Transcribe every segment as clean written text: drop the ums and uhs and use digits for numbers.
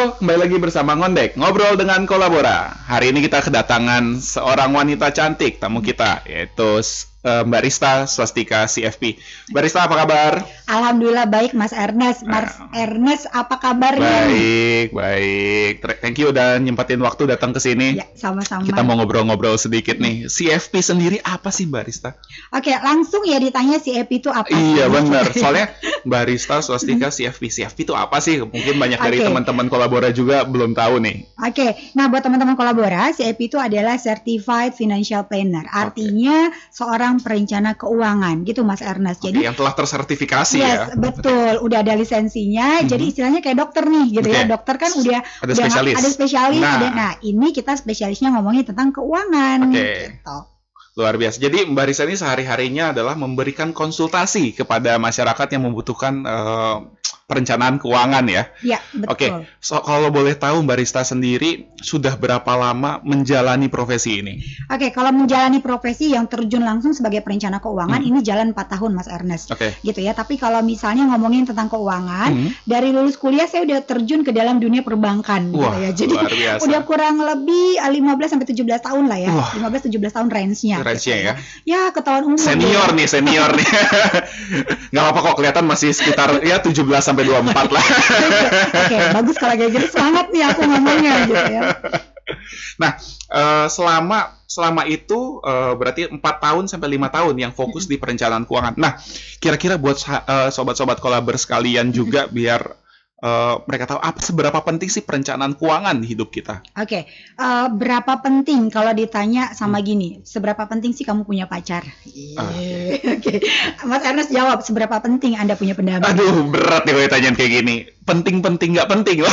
Halo, kembali lagi bersama Ngondek, ngobrol dengan Kolabora. Hari ini kita kedatangan seorang wanita cantik, tamu kita, yaitu Mbak Rista Swastika CFP. Mbak Rista, apa kabar? Alhamdulillah baik, Mas Ernest. Mas Ernest, apa kabarnya? Baik. Thank you udah nyempatin waktu datang ke sini. Ya, sama-sama. Kita mau ngobrol-ngobrol sedikit nih. CFP sendiri apa sih, Mbak Rista? Oke, langsung ya ditanya CFP itu apa? Iya, benar. Soalnya Mbak Rista Swastika CFP. CFP itu apa sih? Mungkin banyak dari teman-teman Kolabora juga belum tahu nih. Oke, nah buat teman-teman Kolabora, CFP itu adalah Certified Financial Planner. Artinya seorang perencana keuangan, gitu Mas Ernest. Jadi yang telah tersertifikasi ya. Betul, udah ada lisensinya. Jadi istilahnya kayak dokter nih, gitu ya. Dokter kan udah spesialis. Nah, ini kita spesialisnya ngomongin tentang keuangan. Gitu. Luar biasa. Jadi Mbak Risa ini sehari-harinya adalah memberikan konsultasi kepada masyarakat yang membutuhkan perencanaan keuangan ya. Iya, betul. Oke, kalau boleh tahu Mbak Rista sendiri sudah berapa lama menjalani profesi ini? Oke, kalau menjalani profesi yang terjun langsung sebagai perencana keuangan ini jalan 4 tahun Mas Ernest. Gitu ya. Tapi kalau misalnya ngomongin tentang keuangan, dari lulus kuliah saya udah terjun ke dalam dunia perbankan gitu ya. Jadi udah kurang lebih 15 sampai 17 tahun lah ya. 15-17 tahun range-nya. Range-nya ya. Ya, ketahuan umur. Senior nih. Nggak apa-apa kok, kelihatan masih sekitar ya 17 sampai 24 lah. Oke, bagus kalau kayak gitu, semangat nih aku ngomongnya gitu ya. Nah, selama itu berarti 4 tahun sampai 5 tahun yang fokus di perencanaan keuangan. Nah, kira-kira buat sobat-sobat Kolaber sekalian juga biar mereka tahu seberapa penting sih perencanaan keuangan di hidup kita. Oke, berapa penting kalau ditanya sama gini, seberapa penting sih kamu punya pacar? Oke. Mas Ernest jawab, seberapa penting Anda punya pendamping? Aduh, berat nih kalau ditanyain kayak gini. Penting-penting nggak penting.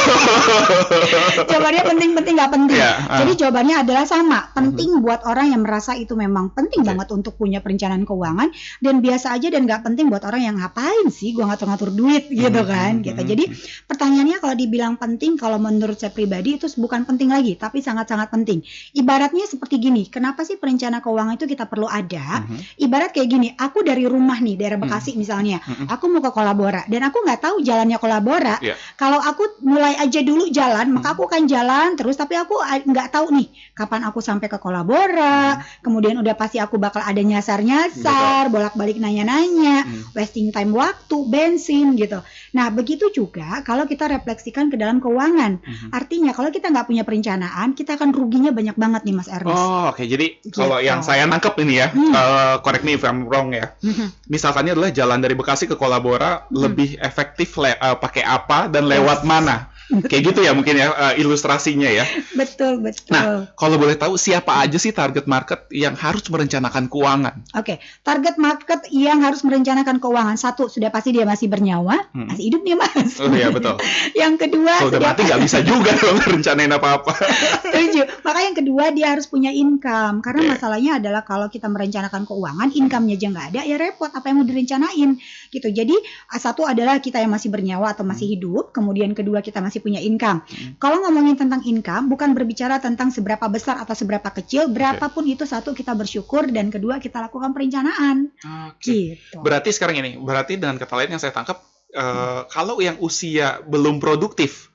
Jawabannya penting-penting nggak penting. Jadi jawabannya adalah sama, penting buat orang yang merasa itu memang penting banget untuk punya perencanaan keuangan, dan biasa aja dan nggak penting buat orang yang ngapain sih gua ngatur-ngatur duit gitu kan. Gitu. Jadi pertanyaannya kalau dibilang penting, kalau menurut saya pribadi itu bukan penting lagi, tapi sangat-sangat penting. Ibaratnya seperti gini, kenapa sih perencana keuangan itu kita perlu ada? Ibarat kayak gini, aku dari rumah nih, daerah Bekasi misalnya, aku mau ke Kolabora, dan aku nggak tahu jalannya Kolabora. Kalau aku mulai aja dulu jalan, maka aku akan jalan terus, tapi aku nggak tahu nih kapan aku sampai ke Kolabora. Kemudian udah pasti aku bakal ada nyasar-nyasar, bolak-balik nanya-nanya, wasting time waktu, bensin gitu. Nah, begitu juga kalau kita refleksikan ke dalam keuangan. Artinya kalau kita nggak punya perencanaan, kita akan ruginya banyak banget nih Mas Ernest. Oke. Jadi kalau yang saya nangkep ini ya, correct me if I'm wrong ya. Misalkannya adalah jalan dari Bekasi ke Kolabora lebih efektif pakai apa dan lewat mana. Kayak gitu ya mungkin ya ilustrasinya ya. Betul. Nah, kalau boleh tahu siapa aja sih target market yang harus merencanakan keuangan? Oke, target market yang harus merencanakan keuangan, satu, sudah pasti dia masih bernyawa, masih hidup nih Mas. Oh iya, betul. Yang kedua, kalau udah mati nggak bisa juga dong rencanain apa-apa. Setuju. Maka yang kedua dia harus punya income, karena masalahnya adalah kalau kita merencanakan keuangan, income-nya aja nggak ada, ya repot apa yang mau direncanain gitu. Jadi satu adalah kita yang masih bernyawa atau masih hidup, kemudian kedua kita masih punya income. Kalau ngomongin tentang income, bukan berbicara tentang seberapa besar atau seberapa kecil, berapapun itu, satu kita bersyukur, dan kedua kita lakukan perencanaan. Gitu. Berarti sekarang ini, dengan kata lain yang saya tangkap, kalau yang usia belum produktif,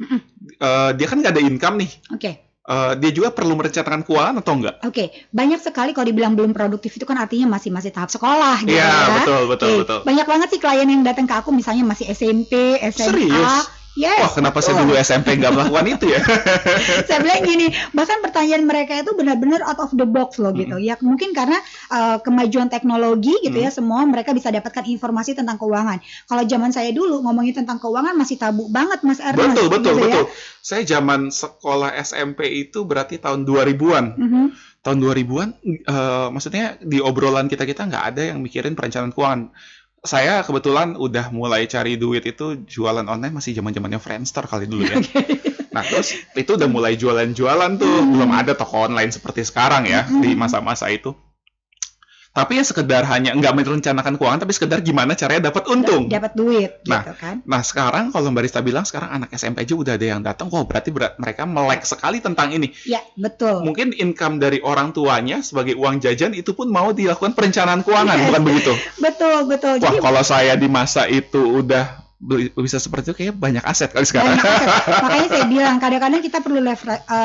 dia kan nggak ada income nih. Dia juga perlu merencanakan keuangan atau enggak? Banyak sekali kalau dibilang belum produktif itu kan artinya masih tahap sekolah gitu ya. Iya, betul. Banyak banget sih klien yang datang ke aku misalnya masih SMP, SMA. Serius? Yes, wah, kenapa saya dulu SMP nggak melakukan itu ya? Saya bilang gini, bahkan pertanyaan mereka itu benar-benar out of the box loh gitu. Ya mungkin karena kemajuan teknologi gitu ya, semua mereka bisa dapatkan informasi tentang keuangan. Kalau zaman saya dulu ngomongin tentang keuangan masih tabu banget Mas Ernest. Betul. Ya? Saya zaman sekolah SMP itu berarti tahun 2000-an. Tahun 2000-an, maksudnya di obrolan kita nggak ada yang mikirin perencanaan keuangan. Saya kebetulan udah mulai cari duit itu jualan online masih zaman-zamannya Friendster kali dulu ya. Nah, terus itu udah mulai jualan-jualan tuh. Belum ada toko online seperti sekarang ya di masa-masa itu. Tapi ya sekedar hanya nggak merencanakan keuangan, tapi sekedar gimana caranya dapat untung. Dapat duit, nah, gitu kan. Nah, sekarang kalau Mbak Rista bilang sekarang anak SMP aja udah ada yang datang, berarti mereka melek sekali tentang ini. Ya, betul. Mungkin income dari orang tuanya sebagai uang jajan itu pun mau dilakukan perencanaan keuangan, bukan begitu? Betul. Wah, kalau saya di masa itu udah bisa seperti itu kayak banyak aset kali sekarang. Banyak aset. Makanya saya bilang kadang-kadang kita perlu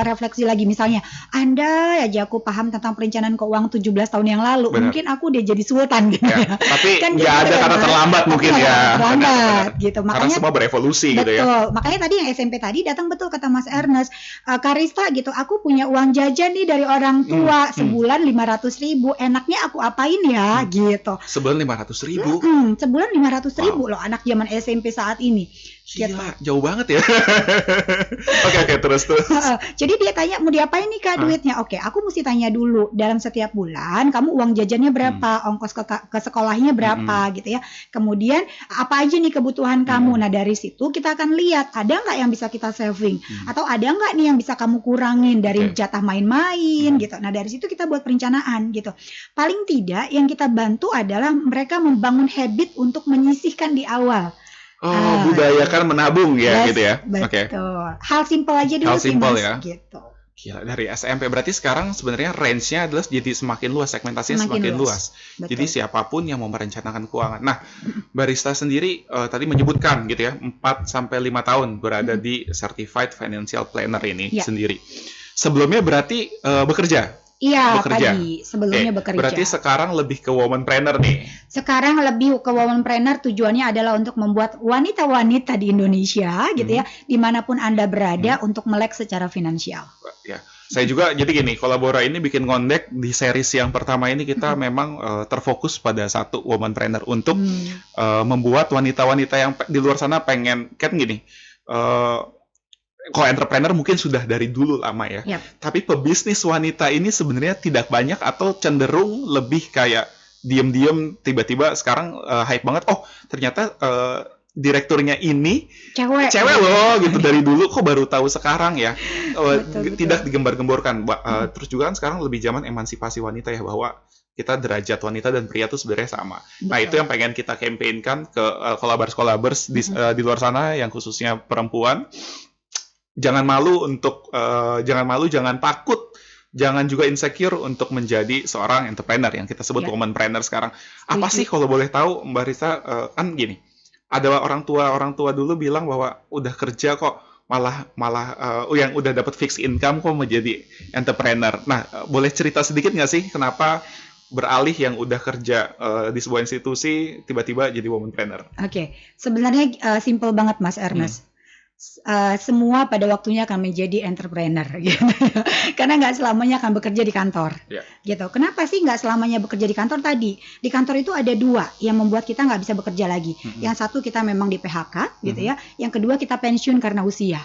refleksi lagi, misalnya andai aja aku paham tentang perencanaan keuangan 17 tahun yang lalu, mungkin aku udah jadi sultan gitu ya. Tapi kan nggak ada kata terlambat mungkin ya. Terlambat gitu. Makanya karena semua berevolusi betul, gitu ya. Betul. Makanya tadi yang SMP tadi datang betul kata Mas Ernest, Karista gitu, aku punya uang jajan nih dari orang tua sebulan 500.000, enaknya aku apain ya gitu. Sebulan 500.000. Sebulan 500.000 loh anak zaman SMP saat ini. Gila, jauh banget ya. Oke, terus. Jadi dia tanya mau diapain nih Kak duitnya? Oke, aku mesti tanya dulu dalam setiap bulan kamu uang jajannya berapa, ongkos ke sekolahnya berapa gitu ya. Kemudian apa aja nih kebutuhan kamu. Nah dari situ kita akan lihat ada nggak yang bisa kita saving atau ada nggak nih yang bisa kamu kurangin dari jatah main-main gitu. Nah dari situ kita buat perencanaan gitu. Paling tidak yang kita bantu adalah mereka membangun habit untuk menyisihkan di awal. Budayakan menabung ya, gitu ya. Betul. Hal simpel aja dulu sih Mas, ya. Gitu. Gila, dari SMP berarti sekarang sebenarnya range-nya adalah jadi semakin luas, segmentasinya semakin luas. Jadi siapapun yang mau merencanakan keuangan. Nah, Barista sendiri tadi menyebutkan gitu ya, 4 sampai 5 tahun berada di Certified Financial Planner ini sendiri. Sebelumnya berarti bekerja. Iya, tadi sebelumnya bekerja. Berarti sekarang lebih ke womanpreneur nih. Sekarang lebih ke womanpreneur, tujuannya adalah untuk membuat wanita-wanita di Indonesia gitu ya, dimanapun Anda berada untuk melek secara finansial. Ya, saya juga jadi gini, Kolabora ini bikin ngondek di series yang pertama ini kita memang terfokus pada satu womanpreneur untuk membuat wanita-wanita yang di luar sana pengen kan gini. Kalau entrepreneur mungkin sudah dari dulu lama ya. Tapi pebisnis wanita ini sebenarnya tidak banyak atau cenderung lebih kayak diem-diem tiba-tiba sekarang hype banget. Oh, ternyata direkturnya ini cewek loh gitu dari dulu kok baru tahu sekarang ya. Betul. Tidak digembar-gemborkan. Terus juga kan sekarang lebih zaman emansipasi wanita ya, bahwa kita derajat wanita dan pria itu sebenarnya sama. Betul. Nah, itu yang pengen kita campaignkan ke kolabers di luar sana yang khususnya perempuan. Jangan malu untuk jangan takut, jangan juga insecure untuk menjadi seorang entrepreneur yang kita sebut womanpreneur sekarang. Apa sih kalau boleh tahu Mbak Risa, kan gini, ada orang tua dulu bilang bahwa udah kerja kok malah yang udah dapat fixed income kok menjadi entrepreneur. Nah, boleh cerita sedikit nggak sih kenapa beralih yang udah kerja di sebuah institusi tiba-tiba jadi womanpreneur? Oke, sebenarnya simple banget Mas Ernest. Semua pada waktunya akan menjadi entrepreneur gitu. Karena nggak selamanya akan bekerja di kantor gitu. Kenapa sih nggak selamanya bekerja di kantor? Tadi di kantor itu ada dua yang membuat kita nggak bisa bekerja lagi. Yang satu kita memang di PHK gitu ya, yang kedua kita pensiun karena usia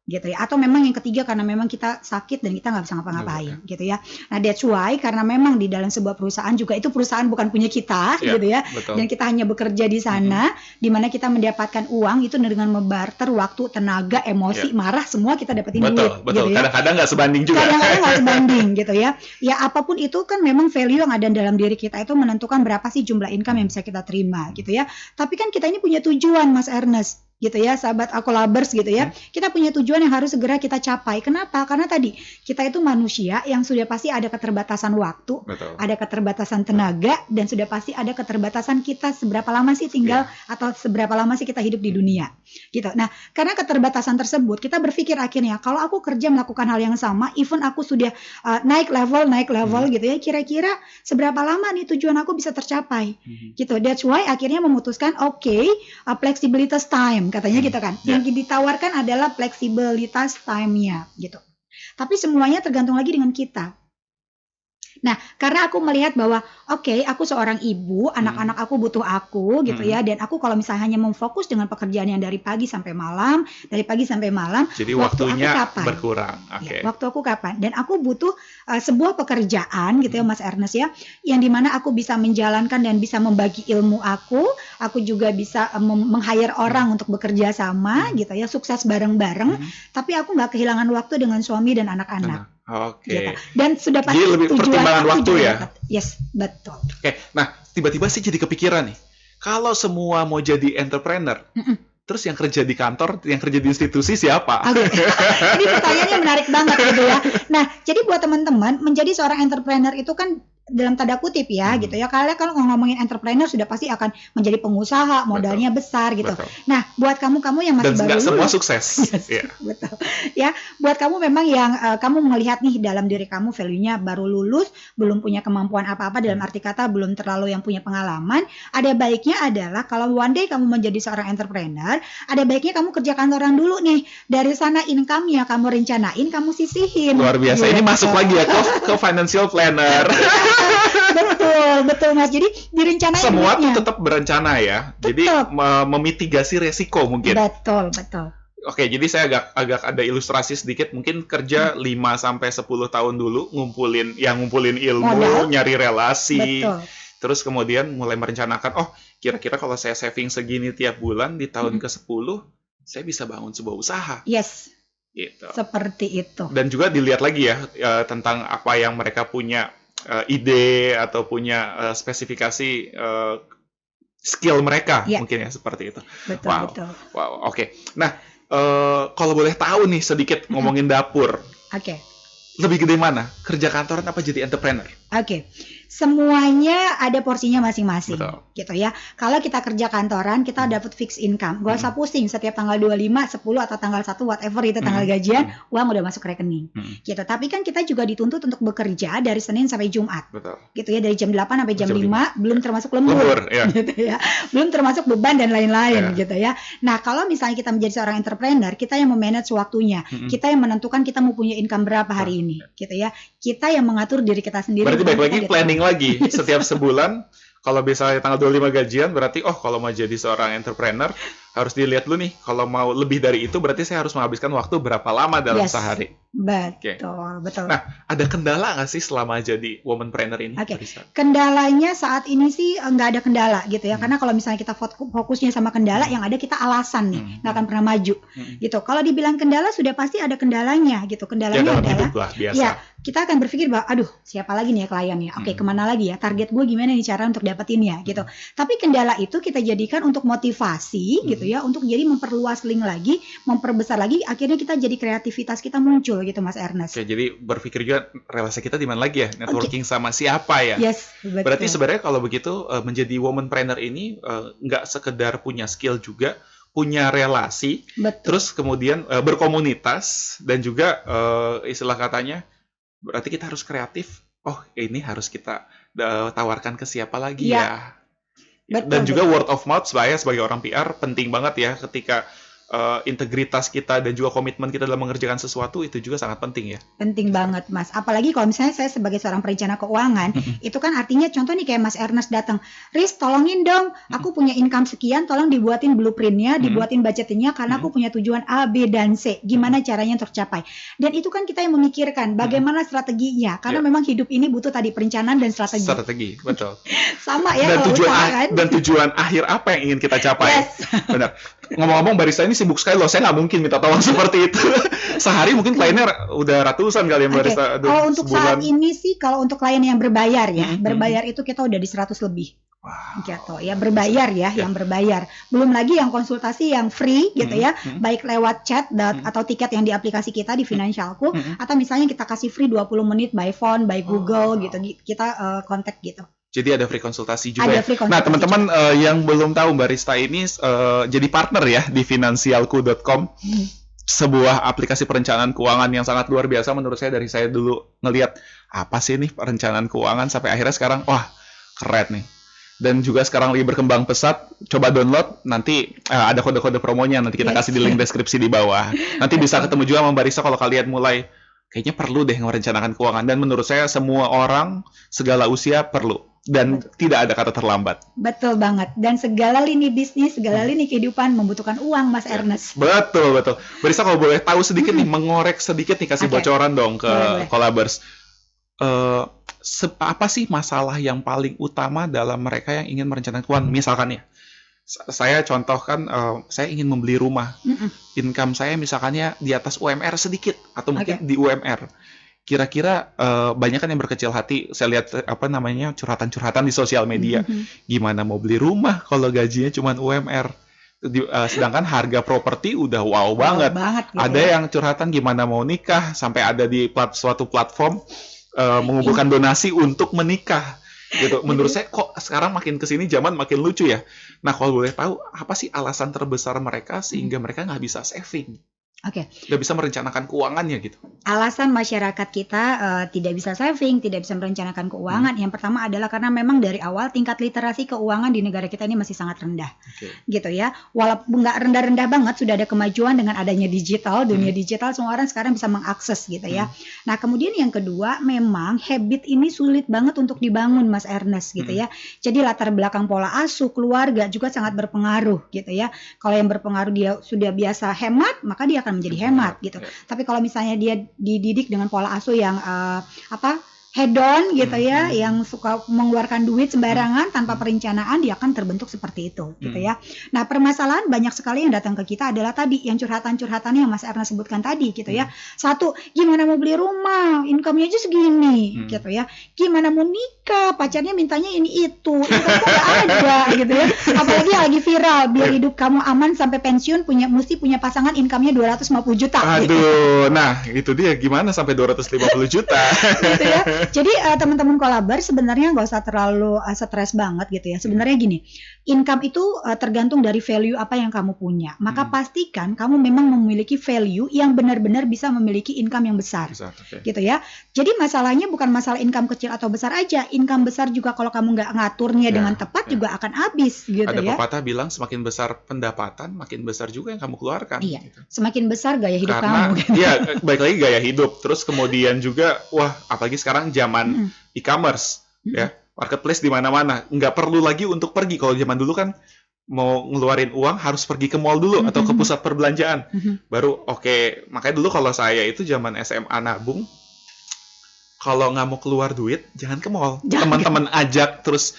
gitu ya, atau memang yang ketiga karena memang kita sakit dan kita nggak bisa ngapa-ngapain gitu ya. Nah that's why karena memang di dalam sebuah perusahaan juga itu perusahaan bukan punya kita gitu ya, dan kita hanya bekerja di sana, di mana kita mendapatkan uang itu dengan membarter waktu, tenaga, emosi, marah, semua kita dapetin duit. Betul. Gitu ya. Kadang-kadang nggak sebanding juga. Kadang-kadang nggak sebanding gitu ya. Ya apapun itu kan memang value yang ada dalam diri kita itu menentukan berapa sih jumlah income yang bisa kita terima gitu ya. Tapi kan kita ini punya tujuan Mas Ernest. Gitu ya, sahabat Akolabers gitu ya. Kita punya tujuan yang harus segera kita capai. Kenapa? Karena tadi kita itu manusia yang sudah pasti ada keterbatasan waktu, ada keterbatasan tenaga, dan sudah pasti ada keterbatasan kita seberapa lama sih tinggal atau seberapa lama sih kita hidup di dunia. Gitu. Nah, karena keterbatasan tersebut, kita berpikir akhirnya kalau aku kerja melakukan hal yang sama, even aku sudah naik level gitu ya, kira-kira seberapa lama nih tujuan aku bisa tercapai. Gitu. That's why akhirnya memutuskan flexibilitas time katanya gitu kan. Yang ditawarkan adalah fleksibilitas time-nya gitu. Tapi semuanya tergantung lagi dengan kita. Nah, karena aku melihat bahwa aku seorang ibu, anak-anak aku butuh aku gitu ya, dan aku kalau misalnya hanya memfokus dengan pekerjaan yang dari pagi sampai malam, jadi waktunya berkurang. Waktu aku kapan? Dan aku butuh sebuah pekerjaan gitu ya Mas Ernest ya, yang dimana aku bisa menjalankan dan bisa membagi ilmu aku juga bisa meng-hire orang untuk bekerja sama gitu ya, sukses bareng-bareng, tapi aku nggak kehilangan waktu dengan suami dan anak-anak. Gitu. Dan sudah pasti lebih pertimbangan waktu ya. Yes, betul. Nah tiba-tiba sih jadi kepikiran nih, kalau semua mau jadi entrepreneur, terus yang kerja di kantor, yang kerja di institusi siapa? Ini pertanyaannya menarik banget gitu ya. Nah, jadi buat teman-teman menjadi seorang entrepreneur itu kan dalam tanda kutip ya gitu ya. Kalian kalau ngomongin entrepreneur sudah pasti akan menjadi pengusaha, modalnya besar gitu. Nah, buat kamu yang masih baru lulus, semua sukses. Betul. Ya, buat kamu memang yang kamu melihat nih dalam diri kamu value-nya baru lulus, belum punya kemampuan apa-apa dalam arti kata belum terlalu yang punya pengalaman, ada baiknya adalah kalau one day kamu menjadi seorang entrepreneur, ada baiknya kamu kerja kantoran dulu nih. Dari sana income-nya kamu rencanain, kamu sisihin. Luar biasa. Ini masuk lagi ya ke financial planner. betul Mas. Jadi direncanain semua tuh tetap berencana ya. Jadi memitigasi resiko mungkin. Betul. Oke, jadi saya agak ada ilustrasi sedikit. Mungkin kerja 5 sampai 10 tahun dulu ngumpulin ilmu, nyari relasi. Betul. Terus kemudian mulai merencanakan, kira-kira kalau saya saving segini tiap bulan di tahun ke-10, saya bisa bangun sebuah usaha. Yes. Gitu. Seperti itu. Dan juga dilihat lagi ya tentang apa yang mereka punya ide atau punya spesifikasi skill mereka, mungkin ya seperti itu. Betul. Wow, oke. Nah, kalau boleh tahu nih sedikit ngomongin dapur. Oke. Lebih gede mana? Kerja kantoran apa jadi entrepreneur? Oke. Semuanya ada porsinya masing-masing. Betul. Gitu ya. Kalau kita kerja kantoran, kita dapat fixed income. Gak usah pusing setiap tanggal 25, 10 atau tanggal 1 whatever itu tanggal gajian, uang udah masuk rekening. Gitu. Tapi kan kita juga dituntut untuk bekerja dari Senin sampai Jumat. Betul. Gitu ya, dari jam 8 sampai jam 5, belum termasuk lembur. Gitu ya. Belum termasuk beban dan lain-lain gitu ya. Nah, kalau misalnya kita menjadi seorang entrepreneur, kita yang memanage waktunya. Kita yang menentukan kita mau punya income berapa hari ini, gitu ya. Kita yang mengatur diri kita sendiri. Berarti baik lagi planning lagi setiap sebulan. Kalau misalnya tanggal 25 gajian, berarti kalau mau jadi seorang entrepreneur harus dilihat dulu nih. Kalau mau lebih dari itu, berarti saya harus menghabiskan waktu berapa lama dalam sehari. Betul. Nah, ada kendala nggak sih selama jadi womanpreneur ini? Kendalanya saat ini sih nggak ada kendala gitu ya. Karena kalau misalnya kita fokusnya sama kendala, yang ada kita alasan nih, nggak akan pernah maju. Gitu. Kalau dibilang kendala, sudah pasti ada kendalanya gitu. Kendalanya adalah, ya kita akan berpikir bahwa, aduh siapa lagi nih ya kliennya? Oke, kemana lagi ya? Target gue gimana nih cara untuk dapetinnya gitu. Tapi kendala itu kita jadikan untuk motivasi gitu ya, untuk jadi memperluas link lagi, memperbesar lagi. Akhirnya kita jadi kreativitas kita muncul gitu Mas Ernest. Oke, jadi berpikir juga relasi kita di mana lagi ya, networking sama siapa ya. Yes, betul. Berarti sebenarnya kalau begitu menjadi womanpreneur ini nggak sekedar punya skill juga, punya relasi, terus kemudian berkomunitas dan juga istilah katanya berarti kita harus kreatif. Ini harus kita tawarkan ke siapa lagi ya. Dan juga word of mouth saya sebagai orang PR penting banget ya ketika integritas kita dan juga komitmen kita dalam mengerjakan sesuatu itu juga sangat penting ya. Penting banget Mas. Apalagi kalau misalnya saya sebagai seorang perencana keuangan, itu kan artinya contoh nih kayak Mas Ernest datang, Riz tolongin dong, aku punya income sekian, tolong dibuatin blueprintnya, dibuatin budgetnya karena aku punya tujuan A, B, dan C. Gimana caranya tercapai? Dan itu kan kita yang memikirkan bagaimana strateginya, karena memang hidup ini butuh tadi perencanaan dan strategi. Strategi, betul. Sama ya. Dan tujuan akhir apa yang ingin kita capai? Yes. Benar. Ngomong-ngomong barista ini sibuk sekali loh, saya nggak mungkin minta tolong seperti itu. Sehari mungkin kliennya udah ratusan kali yang barista. Kalau untuk sebulan. Saat ini sih, kalau untuk klien yang berbayar ya, berbayar itu kita udah di 100 lebih. Wow. Gitu ya, berbayar ya, yang berbayar. Belum lagi yang konsultasi yang free gitu ya, baik lewat chat atau tiket yang di aplikasi kita di Financialku, atau misalnya kita kasih free 20 menit by phone, by Google gitu, kita kontak gitu. Jadi ada free konsultasi juga. Nah, teman-teman yang belum tahu barista ini jadi partner ya di finansialku.com. Sebuah aplikasi perencanaan keuangan yang sangat luar biasa menurut saya. Dari saya dulu ngelihat apa sih nih perencanaan keuangan sampai akhirnya sekarang wah keren nih. Dan juga sekarang lagi berkembang pesat. Coba download, nanti ada kode-kode promonya, nanti kita kasih di link deskripsi di bawah. Nanti bisa ketemu juga sama barista kalau kalian mulai kayaknya perlu deh merencanakan keuangan. Dan menurut saya semua orang segala usia perlu. Dan tidak ada kata terlambat. Betul banget. Dan segala lini bisnis, segala lini kehidupan membutuhkan uang, Mas Ernest. Betul. Barista kalau boleh tahu sedikit nih, mengorek sedikit nih, kasih bocoran dong ke Collabers. Apa sih masalah yang paling utama dalam mereka yang ingin merencanakan keuangan? Misalkan ya, saya contohkan, saya ingin membeli rumah. Income saya misalkannya di atas UMR sedikit, atau mungkin di UMR. Kira-kira banyak kan yang berkecil hati. Saya lihat curhatan-curhatan di sosial media. Gimana mau beli rumah kalau gajinya cuma UMR? Sedangkan harga properti udah wow banget. Gitu ada yang curhatan gimana mau nikah, sampai ada di suatu platform mengumpulkan donasi untuk menikah. Gitu. Menurut saya kok sekarang makin kesini zaman makin lucu ya. Nah, kalau boleh tahu apa sih alasan terbesar mereka sehingga mereka nggak bisa saving? Oke. Nggak bisa merencanakan keuangannya gitu. Alasan masyarakat kita tidak bisa saving, tidak bisa merencanakan keuangan. Yang pertama adalah karena memang dari awal tingkat literasi keuangan di negara kita ini masih sangat rendah, gitu ya. Walaupun nggak rendah-rendah banget, sudah ada kemajuan dengan adanya digital, dunia digital, semua orang sekarang bisa mengakses, gitu ya. Nah, kemudian yang kedua, memang habit ini sulit banget untuk dibangun, Mas Ernest, gitu ya. Jadi latar belakang pola asuh, keluarga juga sangat berpengaruh, gitu ya. Kalau yang berpengaruh dia sudah biasa hemat, maka dia akan menjadi hemat gitu. Tapi kalau misalnya dia dididik dengan pola asuh yang hedon gitu ya, yang suka mengeluarkan duit sembarangan tanpa perencanaan, dia akan terbentuk seperti itu gitu ya. Nah, permasalahan banyak sekali yang datang ke kita adalah tadi yang curhatan-curhatan yang Mas Ernest sebutkan tadi gitu ya. Satu, gimana mau beli rumah, income-nya aja segini gitu ya. Gimana mau nikah, pacarnya mintanya ini itu nggak ada gitu ya. Apalagi lagi viral, biar hidup kamu aman sampai pensiun mesti punya pasangan income-nya 250 juta. Aduh, gitu. Nah itu dia gimana sampai 250 juta. Gitu ya. Jadi teman-teman kolaber sebenarnya nggak usah terlalu stres banget gitu ya. Sebenarnya gini, income itu tergantung dari value apa yang kamu punya. Maka pastikan kamu memang memiliki value yang benar-benar bisa memiliki income yang besar. Gitu ya. Jadi masalahnya bukan masalah income kecil atau besar aja. Income besar juga kalau kamu nggak ngaturnya dengan tepat juga akan habis gitu. Ada ya. pepatah bilang semakin besar pendapatan, makin besar juga yang kamu keluarkan. Iya. Gitu. Semakin besar gaya hidup kamu. Gitu. Iya, baik lagi gaya hidup. Terus kemudian juga, apalagi sekarang zaman e-commerce, ya, marketplace di mana-mana. Nggak perlu lagi untuk pergi. Kalau zaman dulu kan mau ngeluarin uang harus pergi ke mall dulu atau ke pusat perbelanjaan. Baru oke. Makanya dulu kalau saya itu zaman SMA nabung, kalau nggak mau keluar duit, jangan ke mall. Teman-teman ajak terus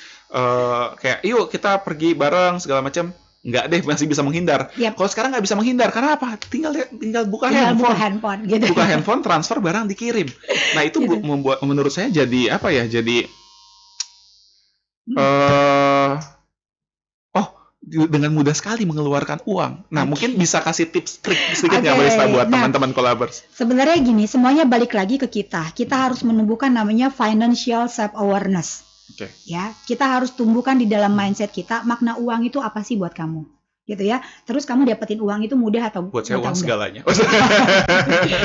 kayak, yuk kita pergi bareng segala macam. Nggak deh, masih bisa menghindar. Kalau sekarang nggak bisa menghindar, karena apa? Tinggal buka handphone gitu. Buka handphone, transfer barang dikirim. Nah itu gitu. Membuat menurut saya jadi apa ya? Jadi dengan mudah sekali mengeluarkan uang. Nah mungkin bisa kasih tips trik sedikit nggak Barista buat teman-teman kolabers? Sebenarnya gini, semuanya balik lagi ke kita. Kita harus menumbuhkan namanya financial self awareness. Ya, kita harus tumbuhkan di dalam mindset kita makna uang itu apa sih buat kamu, gitu ya. Terus kamu dapetin uang itu mudah atau buat saya uang segalanya.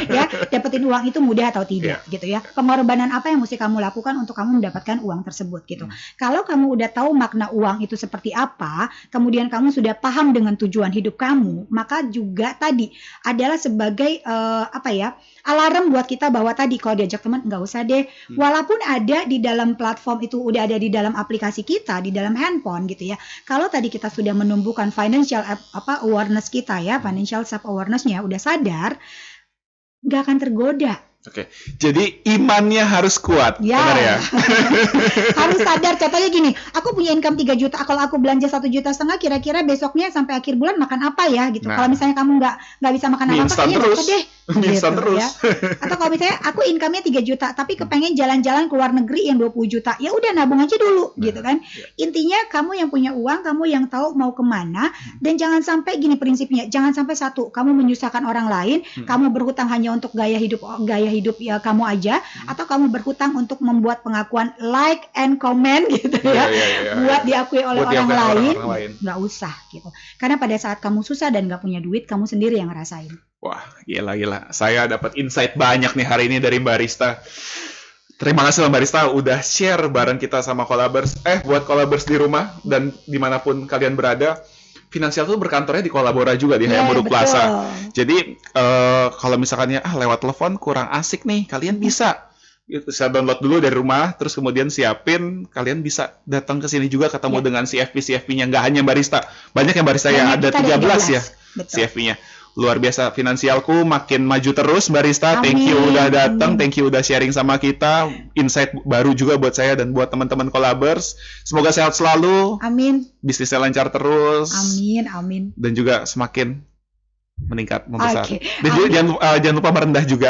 Ya, dapetin uang itu mudah atau tidak, gitu ya. Pengorbanan apa yang mesti kamu lakukan untuk kamu mendapatkan uang tersebut, gitu. Kalau kamu udah tahu makna uang itu seperti apa, kemudian kamu sudah paham dengan tujuan hidup kamu, maka juga tadi adalah sebagai alarm buat kita bahwa tadi kalau diajak teman nggak usah deh, walaupun ada di dalam platform itu udah ada di dalam aplikasi kita, di dalam handphone gitu ya. Kalau tadi kita sudah menumbuhkan financial awareness kita ya, financial self awareness-nya udah sadar, nggak akan tergoda. Oke, jadi imannya harus kuat, benar ya? Harus sadar, contohnya gini, aku punya income 3 juta, kalau aku belanja 1,5 juta, kira-kira besoknya sampai akhir bulan makan apa ya gitu. Kalau misalnya kamu nggak bisa makan apa-apa, kayaknya nggak usah deh. Gitu, terus. Ya. Atau kalau misalnya aku income-nya 3 juta, tapi kepengen jalan-jalan ke luar negeri yang 20 juta, ya udah nabung aja dulu, gitu kan. Intinya kamu yang punya uang, kamu yang tahu mau kemana, dan jangan sampai gini prinsipnya, jangan sampai satu, kamu menyusahkan orang lain, kamu berhutang hanya untuk gaya hidup ya kamu aja, atau kamu berhutang untuk membuat pengakuan like and comment gitu ya, buat diakui oleh orang lain, nggak usah gitu. Karena pada saat kamu susah dan nggak punya duit, kamu sendiri yang ngerasain. Wah, gila. Saya dapat insight banyak nih hari ini dari Barista. Terima kasih Mbak Barista udah share bareng kita sama kolabers. Buat kolabers di rumah dan dimanapun kalian berada, finansial tuh berkantornya di Kolabora juga di Hayamuruk Plaza. Jadi kalau misalkannya lewat telepon kurang asik nih, kalian bisa download dulu dari rumah, terus kemudian siapin, kalian bisa datang ke sini juga ketemu dengan CFP-nya, nggak hanya Barista. Banyak yang Barista ya, ada 13 ya CFP-nya. Luar biasa, finansialku makin maju terus Barista. Thank you udah datang, thank you udah sharing sama kita. Insight baru juga buat saya dan buat teman-teman kolabers. Semoga sehat selalu. Amin. Bisnisnya lancar terus. Amin. Dan juga semakin meningkat, membesar. Oke. Dan juga jangan lupa merendah juga.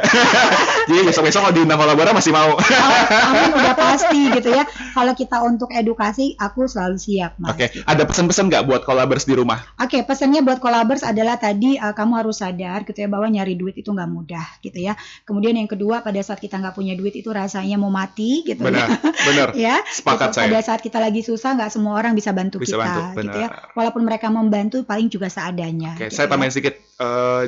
Jadi besok-besok kalau diundang kolaborasi masih mau. Amin, udah pasti gitu ya. Kalau kita untuk edukasi, aku selalu siap, Mas. Oke, ada pesan-pesan nggak buat kolabers di rumah? Oke, pesannya buat kolabers adalah tadi kamu harus sadar gitu ya bahwa nyari duit itu nggak mudah gitu ya. Kemudian yang kedua, pada saat kita nggak punya duit itu rasanya mau mati gitu. Benar, ya. benar. Ya, sepakat gitu. saya. Pada saat kita lagi susah, nggak semua orang bisa bantu kita gitu ya. Walaupun mereka membantu, paling juga seadanya. Oke, gitu saya tambahin ya. sedikit.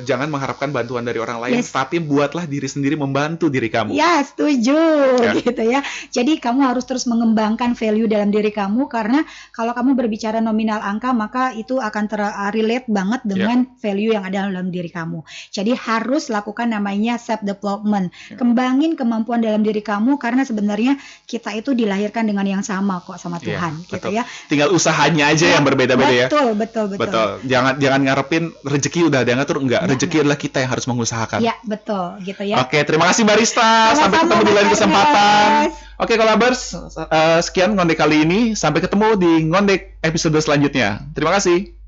Jangan mengharapkan bantuan dari orang lain, tapi buatlah diri sendiri membantu diri kamu. Ya, setuju gitu ya. Jadi kamu harus terus mengembangkan value dalam diri kamu, karena kalau kamu berbicara nominal angka, maka itu akan relate banget dengan value yang ada dalam diri kamu. Jadi harus lakukan namanya self development. Kembangin kemampuan dalam diri kamu, karena sebenarnya kita itu dilahirkan dengan yang sama kok sama Tuhan gitu ya. Tinggal usahanya aja yang berbeda-beda ya. Betul. Jangan ngarepin rezeki udah ada ngatur, enggak. Rezeki adalah kita yang harus mengusahakan. Ya, betul gitu ya. Oke, terima kasih Barista. Sampai ketemu di lain kesempatan. Oke, kolabers, sekian ngondek kali ini. Sampai ketemu di ngondek episode selanjutnya. Terima kasih.